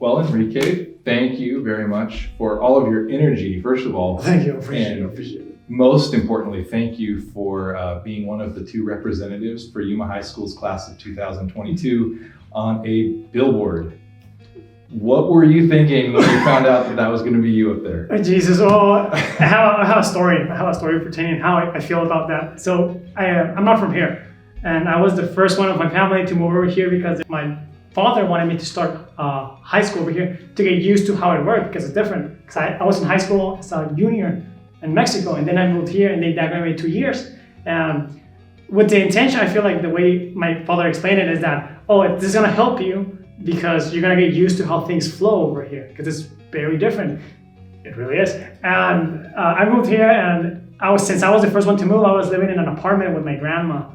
Well, Enrique, thank you very much for all of your energy, first of all. Thank you. Appreciate it. Most importantly, thank you for being one of the 2 representatives for Yuma High School's class of 2022 on a billboard. What were you thinking when you found out that was going to be you up there? Jesus, well, I have a story. Pertaining how I feel about that. So I'm not from here, and I was the first one of my family to move over here because my father wanted me to start high school over here to get used to how it worked, because it's different. Because I was in high school as a junior in Mexico, and then I moved here, and they graduated 2 years. With the intention, I feel like the way my father explained it is that, this is gonna help you because you're gonna get used to how things flow over here, because it's very different. It really is. And I moved here, and since I was the first one to move, I was living in an apartment with my grandma.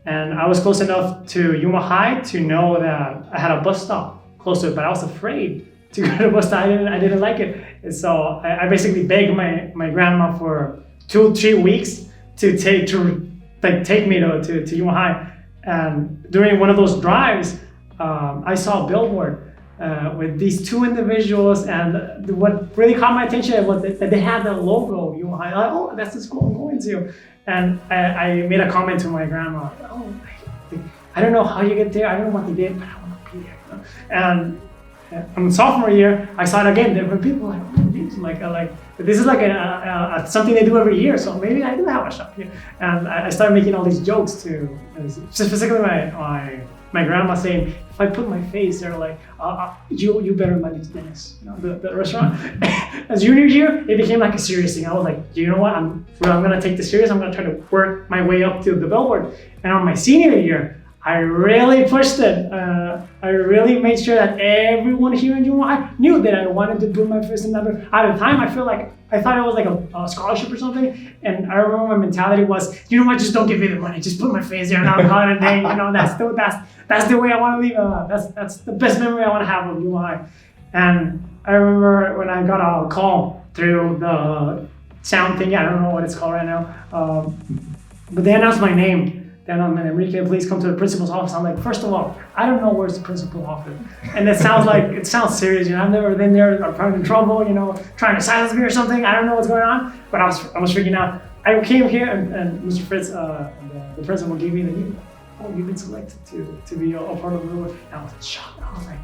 And I was close enough to Yuma High to know that I had a bus stop close to it, but I was afraid to go to the bus stop. I didn't like it. And so I basically begged my grandma for 2-3 weeks to take me to Yuma High. And during one of those drives, I saw a billboard with these 2 individuals, and what really caught my attention was that they had the logo Yuma High. Like, that's the school I'm going to. And I made a comment to my grandma. I don't know how you get there. I don't know what they did, but I want to be there. You know? And in sophomore year, I saw it again. There were people like this is like something they do every year. So maybe I do have a shop here. And I started making all these jokes to specifically my grandma saying, if I put my face there, like, you better invite me to Dennis, the restaurant. As junior year, it became like a serious thing. I was like, you know what? I'm gonna take this serious. I'm gonna try to work my way up to the Billboard. And on my senior year, I really pushed it. I really made sure that everyone here in Yuma High knew that I wanted to put my face in that. At the time, I thought it was like a scholarship or something. And I remember my mentality was, you know what? Just don't give me the money. Just put my face there and I'll call it a day. That's the way I want to leave. That's the best memory I want to have of Yuma High. And I remember when I got a call through the sound thing. I don't know what it's called right now. But they announced my name. Then I'm like, Enrique, please come to the principal's office. I'm like, first of all, I don't know where's the principal's office. And it sounds serious. I've never been there. I'm probably in trouble, trying to silence me or something. I don't know what's going on. But I was freaking out. I came here and Mr. Fritz, the principal, gave me the news. Oh, you've been selected to be a part of the Billboard. And I was shocked. I was like,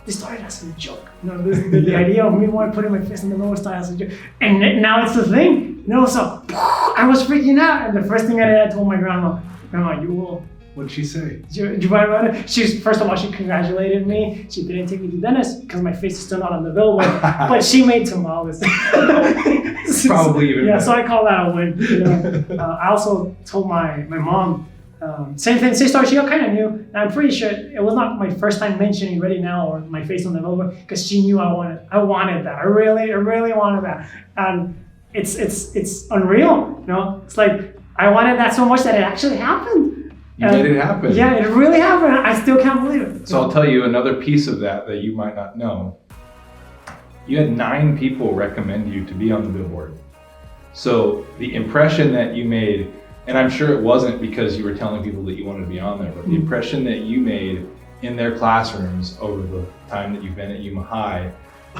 this started as a joke. The idea of me wanting to put my face in the lower started as a joke. And now it's the thing. So I was freaking out. And the first thing I did, I told my grandma, you will. What'd she say? Do you mind about it? First of all, she congratulated me. She didn't take me to dentist because my face is still not on the billboard. But she made tamales. Probably even. Yeah, so I call that a win. I also told my mom, same thing, same story. She got kind of new, and I'm pretty sure it was not my first time mentioning Ready Now or my face on the billboard, because she knew I wanted that. I really wanted that, and it's unreal. It's like I wanted that so much that it actually happened. You made it happen. Yeah, it really happened. I still can't believe it. So I'll tell you another piece of that you might not know. You had 9 people recommend you to be on the billboard. So the impression that you made, and I'm sure it wasn't because you were telling people that you wanted to be on there, but the impression that you made in their classrooms over the time that you've been at Yuma High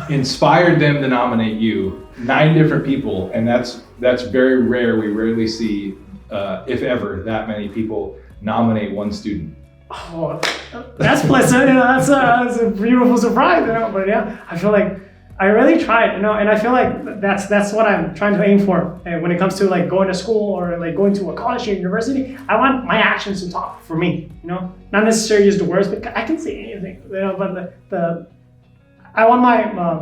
inspired them to nominate you. 9 different people, and that's very rare. We rarely see, if ever, that many people nominate one student. Oh, that's pleasant. That's a beautiful surprise. But yeah, I feel like I really tried. And I feel like that's what I'm trying to aim for. And when it comes to like going to school or like going to a college or university, I want my actions to talk for me. Not necessarily use the words, but I can say anything. But I want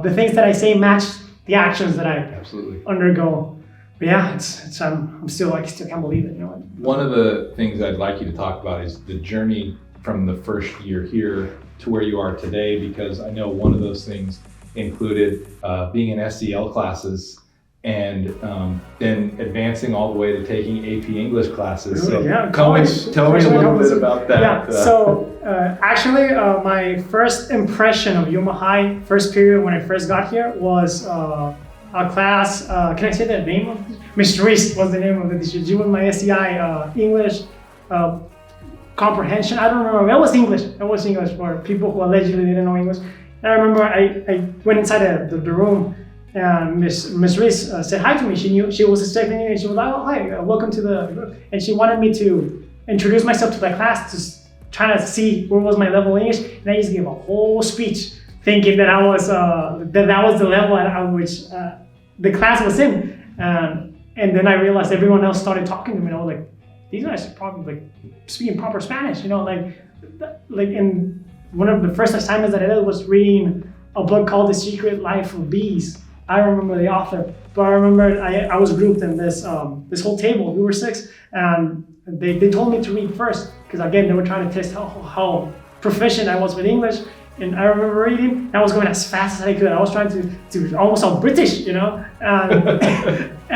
the things that I say match the actions that I absolutely undergo. But yeah, it's I still can't believe it. One of the things I'd like you to talk about is the journey from the first year here to where you are today, because I know one of those things included being in SEL classes and then advancing all the way to taking AP English classes. So yeah, tell me a little bit about that. Yeah, so actually my first impression of Yuma High, first period when I first got here, was a class, can I say the name of it? Ms. Reese was the name of the teacher. She was my SEI English comprehension. I don't remember. It was English for people who allegedly didn't know English. And I remember I went inside the room, and Miss Reese said hi to me. She was expecting me, and she was like, "Oh, hi, welcome to the group." And she wanted me to introduce myself to the class, to try to see where was my level of English. And I just gave a whole speech, thinking that I was that was the level at which the class was in. And then I realized everyone else started talking to me, and I was like, "These guys are probably like speaking proper Spanish," you know, like. And one of the first assignments that I did was reading a book called The Secret Life of Bees. I don't remember the author, but I remember I was grouped in this whole table. We were 6, and they told me to read first, because again, they were trying to test how proficient I was with English. And I remember reading, and I was going as fast as I could. I was trying to almost sound British, you know?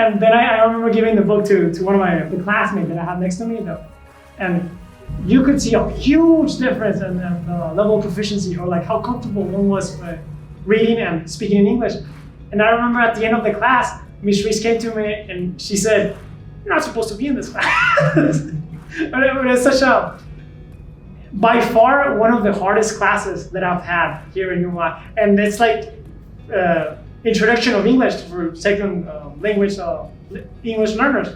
And then I remember giving the book to one of the classmates that I had next to me, though. And you could see a huge difference in the level of proficiency, or like how comfortable one was reading and speaking in English. And I remember at the end of the class, Miss Reese came to me and she said, "You're not supposed to be in this class." But it was such by far one of the hardest classes that I've had here in Yuma. And it's like introduction of English for second language English learners.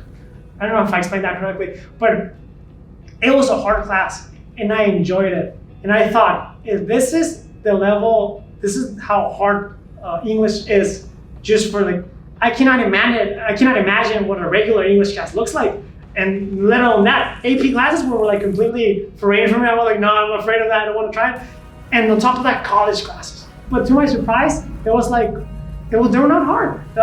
I don't know if I explained that correctly, but it was a hard class, and I enjoyed it. And I thought, if this is the level, this is how hard English is, just for like, I cannot imagine what a regular English class looks like. And let alone that, AP classes were like completely foreign for me. I was like, no, I'm afraid of that, I don't want to try it. And on top of that, college classes. But to my surprise, they were not hard. So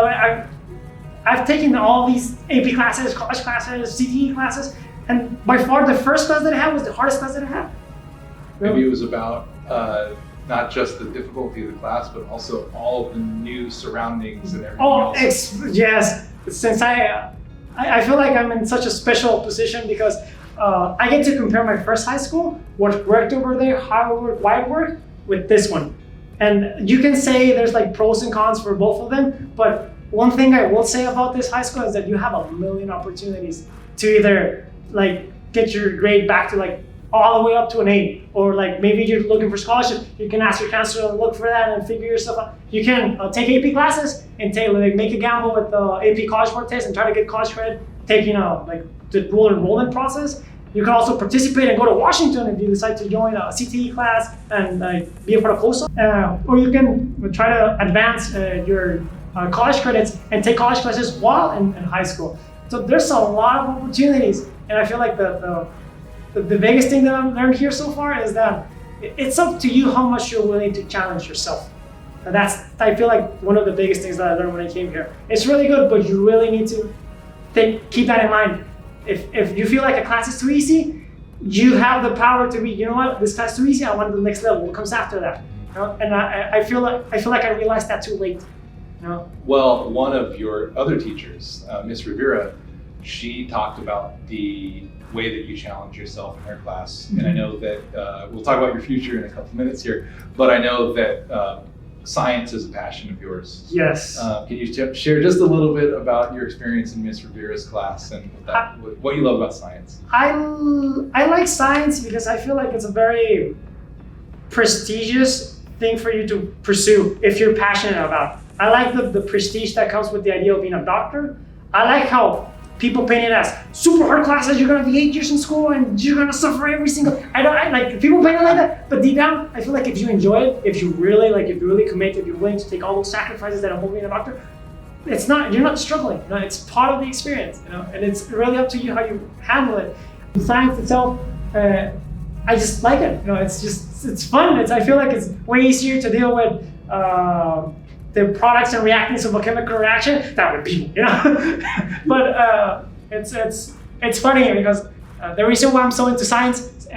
I've taken all these AP classes, college classes, CTE classes, and by far the first class that I had was the hardest class that I had. Maybe it was about not just the difficulty of the class, but also all of the new surroundings and everything else. Yes. Since I feel like I'm in such a special position, because I get to compare my first high school, what worked over there, how it worked, why it worked, with this one. And you can say there's like pros and cons for both of them, but one thing I will say about this high school is that you have a million opportunities to either like get your grade back to like all the way up to an 8, or like maybe you're looking for scholarship, you can ask your counselor to look for that and figure yourself out. You can take AP classes and make a gamble with the AP College Board test and try to get college credit, taking like the dual enrollment process. You can also participate and go to Washington if you decide to join a CTE class and be a part of COSA. Or you can try to advance your college credits and take college classes while in high school. So there's a lot of opportunities. And I feel like the biggest thing that I've learned here so far is that it's up to you how much you're willing to challenge yourself. And I feel like one of the biggest things that I learned when I came here. It's really good, but you really need to keep that in mind. If you feel like a class is too easy, you have the power to be, you know what, this class is too easy, I want the next level, what comes after that. You know? And I feel like I realized that too late. You know? Well, one of your other teachers, Miss Rivera, she talked about the way that you challenge yourself in her class. Mm-hmm. And I know that we'll talk about your future in a couple minutes here, but I know that science is a passion of yours. Yes. Can you share just a little bit about your experience in Miss Rivera's class and what you love about science? I like science because I feel like it's a very prestigious thing for you to pursue if you're passionate about it. I like the prestige that comes with the idea of being a doctor. I like how people paint it as super hard classes, you're gonna be 8 years in school and you're gonna suffer every single, I like people paint it like that, but deep down, I feel like if you enjoy it, if you really commit, if you're willing to take all those sacrifices that involve being a doctor, you're not struggling, you know, it's part of the experience, you know, and it's really up to you how you handle it. The science itself, I just like it, you know, it's fun, I feel like it's way easier to deal with the products and reactants of a chemical reaction than with people, you know. But it's funny because the reason why I'm so into science,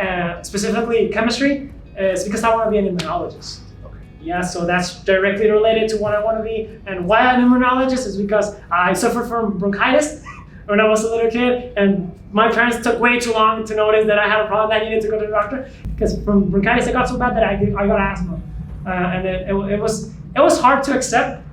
specifically chemistry, is because I want to be an immunologist. Okay. Yeah, so that's directly related to what I want to be. And why I'm an immunologist is because I suffered from bronchitis when I was a little kid, and my parents took way too long to notice that I had a problem that I needed to go to the doctor. Because from bronchitis, it got so bad that I got asthma, and it was hard to accept,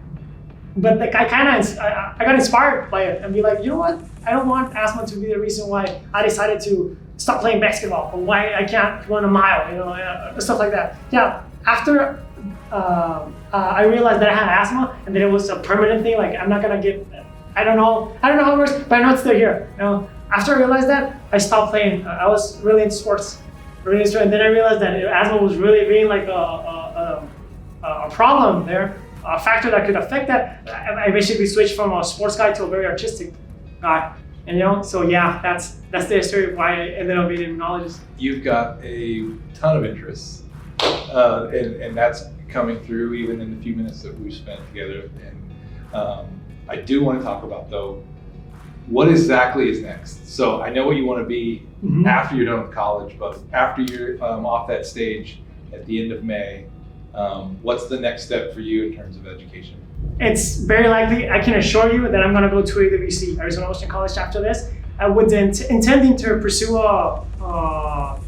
but like I got inspired by it and be like, you know what? I don't want asthma to be the reason why I decided to stop playing basketball or why I can't run a mile, you know, stuff like that. Yeah, after I realized that I had asthma and that it was a permanent thing. Like I'm not gonna get, I don't know how it works, but I know it's still here. You know, after I realized that, I stopped playing. I was really into sports, and then I realized that asthma was really being like a problem there, a factor that could affect that. I basically switched from a sports guy to a very artistic guy. And you know, so yeah, that's the history of why I ended up being an immunologist. You've got a ton of interests, and that's coming through even in the few minutes that we've spent together. And I do want to talk about, though, what exactly is next. So I know what you want to be after you're done with college, but after you're off that stage at the end of May, what's the next step for you in terms of education? It's very likely, I can assure you that I'm going to go to AWC, Arizona Western College, after this. I would intending to pursue a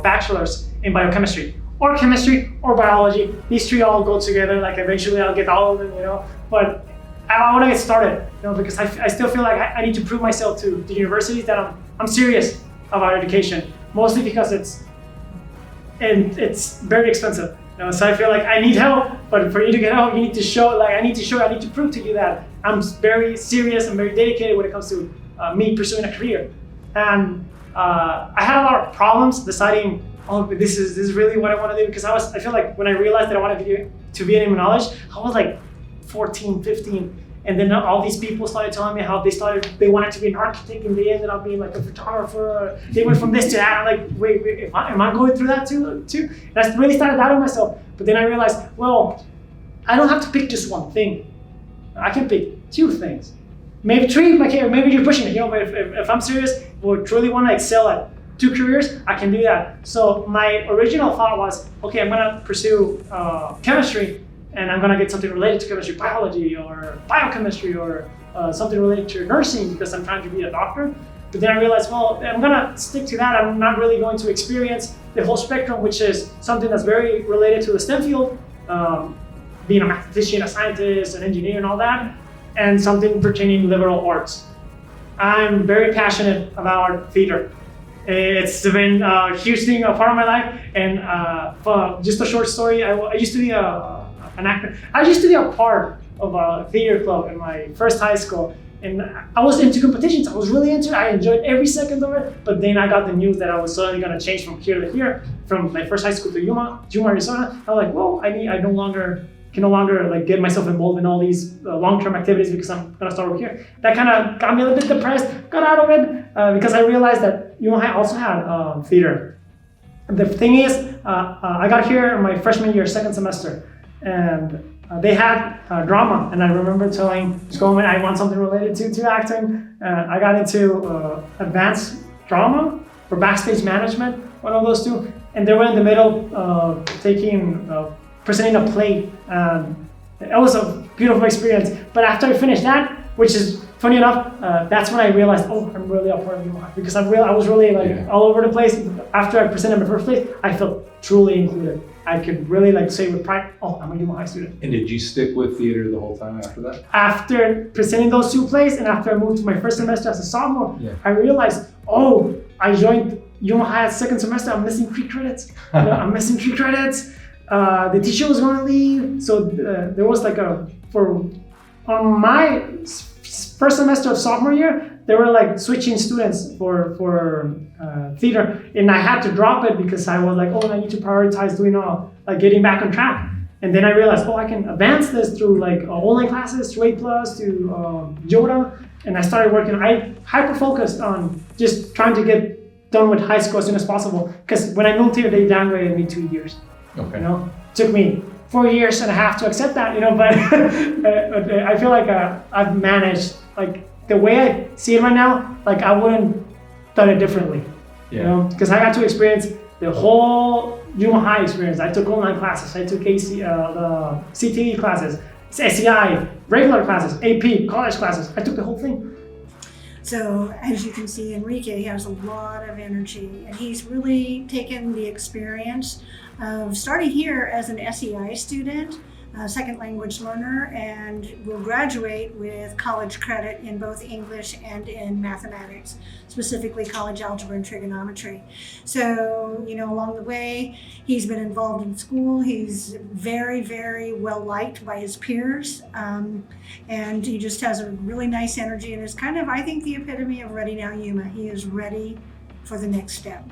bachelor's in biochemistry or chemistry or biology. These three all go together. Like eventually I'll get all of them, you know. But I want to get started, you know, because I still feel like I need to prove myself to the universities that I'm serious about education. Mostly because it's very expensive. You know, so I feel like I need help, but for you to get help, you need to show, like I need to prove to you that I'm very serious and very dedicated when it comes to me pursuing a career. And I had a lot of problems deciding, oh, this is really what I want to do, because I feel like when I realized that I wanted to be an immunologist, I was like 14, 15. And then all these people started telling me how they wanted to be an architect and they ended up being like a photographer. They went from this to that. I'm like, wait, am I going through that too? And I really started doubting myself. But then I realized, well, I don't have to pick just one thing. I can pick two things. Maybe three, maybe you're pushing it, you know, but if I'm serious, or truly want to excel at two careers, I can do that. So my original thought was, okay, I'm gonna pursue chemistry, and I'm gonna get something related to chemistry, biology, or biochemistry, or something related to nursing, because I'm trying to be a doctor. But then I realized, well, I'm gonna stick to that. I'm not really going to experience the whole spectrum, which is something that's very related to the STEM field, being a mathematician, a scientist, an engineer, and all that, and something pertaining to liberal arts. I'm very passionate about theater. It's been a huge thing, a part of my life. And for just a short story, I used to be an actor. I used to be a part of a theater club in my first high school. And I was into competitions. I was really into it. I enjoyed every second of it. But then I got the news that I was suddenly going to change from here to here, from my first high school to Yuma, Arizona. I was like, well, I can no longer like get myself involved in all these long-term activities because I'm gonna start over here. That kind of got me a little bit depressed. Got out of it because I realized that Yuma High also had theater. The thing is, I got here in my freshman year, second semester, and they had drama. And I remember telling Scoman I want something related to acting. I got into advanced drama for backstage management, one of those two. And they were in the middle presenting a play. It was a beautiful experience. But after I finished that, which is funny enough, that's when I realized, oh, I'm really a part of Yuma, because I was really all over the place. After I presented my first place, I felt truly included. I could really say with pride, oh, I'm a Yuma High student. And did you stick with theater the whole time after that? After presenting those two plays, and after I moved to my first semester as a sophomore, I realized, oh, I joined Yuma High at second semester. I'm missing 3 credits. The teacher was going to leave, so there was on my first semester of sophomore year, they were switching students for theater, and I had to drop it because I was like, oh, I need to prioritize doing getting back on track. And then I realized, oh, I can advance this through online classes, through A+, to Yoda, and I started working. I hyper-focused on just trying to get done with high school as soon as possible, because when I moved here, they downgraded me 2 years. Okay. It took me 4 years and a half to accept that, but I feel like I've managed, the way I see it right now, I wouldn't done it differently, because I got to experience the whole Yuma High experience. I took online classes, I took the CTE classes, SEI, regular classes, AP, college classes. I took the whole thing. So as you can see, Enrique has a lot of energy, and he's really taken the experience of starting here as an SEI student, second language learner, and will graduate with college credit in both English and in mathematics, specifically college algebra and trigonometry. So, along the way, he's been involved in school. He's very, very well liked by his peers, and he just has a really nice energy and is kind of, I think, the epitome of Ready Now Yuma. He is ready for the next step.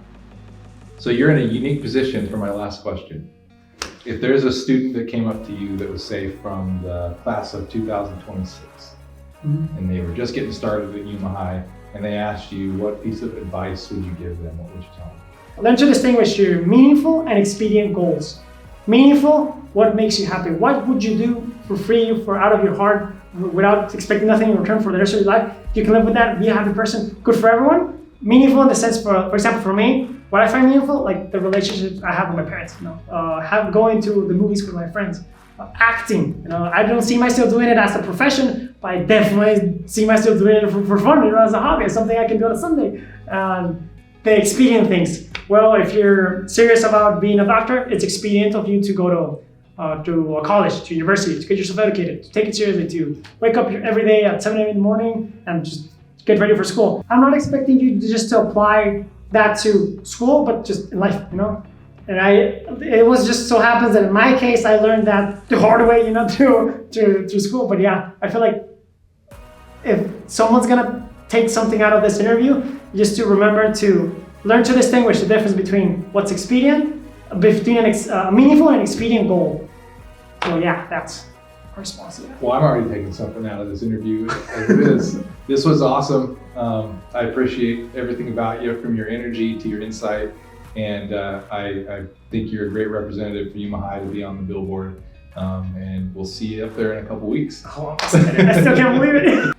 So you're in a unique position for my last question. If there's a student that came up to you that was, say, from the class of 2026, and they were just getting started at Yuma High, and they asked you, what piece of advice would you give them? What would you tell them? Learn to distinguish your meaningful and expedient goals. Meaningful, what makes you happy? What would you do for free, for out of your heart, without expecting nothing in return for the rest of your life? You can live with that, be a happy person, good for everyone. Meaningful in the sense, for example, for me, what I find meaningful, like the relationships I have with my parents, going to the movies with my friends, acting. I don't see myself doing it as a profession, but I definitely see myself doing it for fun, as a hobby, as something I can do on a Sunday. The expedient things. Well, if you're serious about being a doctor, it's expedient of you to go to a college, to university, to get yourself educated, to take it seriously, to wake up every day at 7 a.m. in the morning and just get ready for school. I'm not expecting you to apply that to school, but just in life, And it was just so happens that in my case, I learned that the hard way, through school. But yeah, I feel like if someone's gonna take something out of this interview, just to remember to learn to distinguish the difference between what's expedient, between a meaningful and expedient goal. So yeah, that's our response to that. Well, I'm already taking something out of this interview as it is. This was awesome. I appreciate everything about you, from your energy to your insight. And I think you're a great representative for Yuma High to be on the Billboard. And we'll see you up there in a couple weeks. Oh, I still can't believe it.